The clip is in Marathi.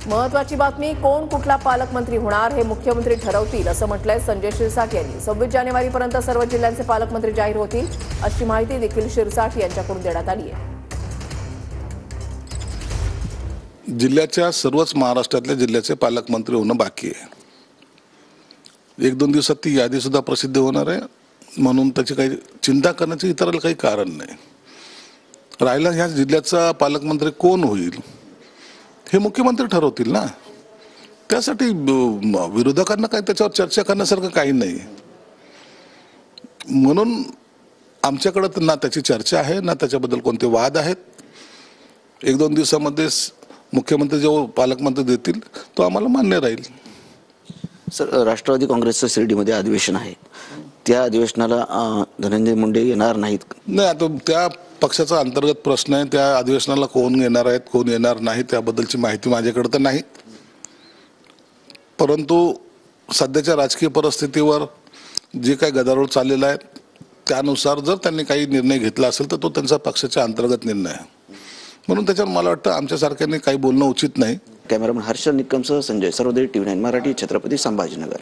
महत्वाची बातमी, कोण कुठला पालकमंत्री होणार हे मुख्यमंत्री ठरवतील असं म्हटलंय संजय शिरसाट यांनी। 26 जानेवारीपर्यंत सर्व जिल्ह्यांचे पालकमंत्री जाहीर होतील अशी माहिती देखील शिरसाट यांच्याकडून देण्यात आली आहे। जिल्ह्याच्या सर्वच महाराष्ट्रातल्या जिल्ह्याचे पालकमंत्री होणं बाकी आहे। 1-2 दिवसात ती यादी सुद्धा प्रसिद्ध होणार आहे, म्हणून त्याची काही चिंता करण्याचे इतरांना काही कारण नाही। राहिला ह्या जिल्ह्याचा पालकमंत्री कोण होईल हे मुख्यमंत्री ठरवतील ना, त्यासाठी विरोधकांना काही त्याच्यावर चर्चा करण्यासारखं काही नाही। म्हणून आमच्याकडे ना त्याची चर्चा आहे ना त्याच्याबद्दल कोणते वाद आहेत। 1-2 दिवसामध्ये मुख्यमंत्री जो पालकमंत्री देतील तो आम्हाला मान्य राहील। सर, राष्ट्रवादी काँग्रेसचं शिर्डीमध्ये अधिवेशन आहे, त्या अधिवेशनाला धनंजय मुंडे येणार नाहीत? नाही, आता त्या पक्षाचा अंतर्गत प्रश्न आहे। त्या अधिवेशनाला कोण येणार आहेत कोण येणार नाही त्याबद्दलची माहिती माझ्याकडे तर नाही, परंतु सध्याच्या राजकीय परिस्थितीवर जे काही गदारोळ चाललेला आहे त्यानुसार जर त्यांनी काही निर्णय घेतला असेल तर तो त्यांचा पक्षाच्या अंतर्गत निर्णय आहे, म्हणून त्याच्यावर मला वाटतं आमच्यासारख्यांनी काही बोलणं उचित नाही। कॅमेरामन हर्ष निकमसह संजय सर्वोदय, TV9 मराठी, छत्रपती संभाजीनगर।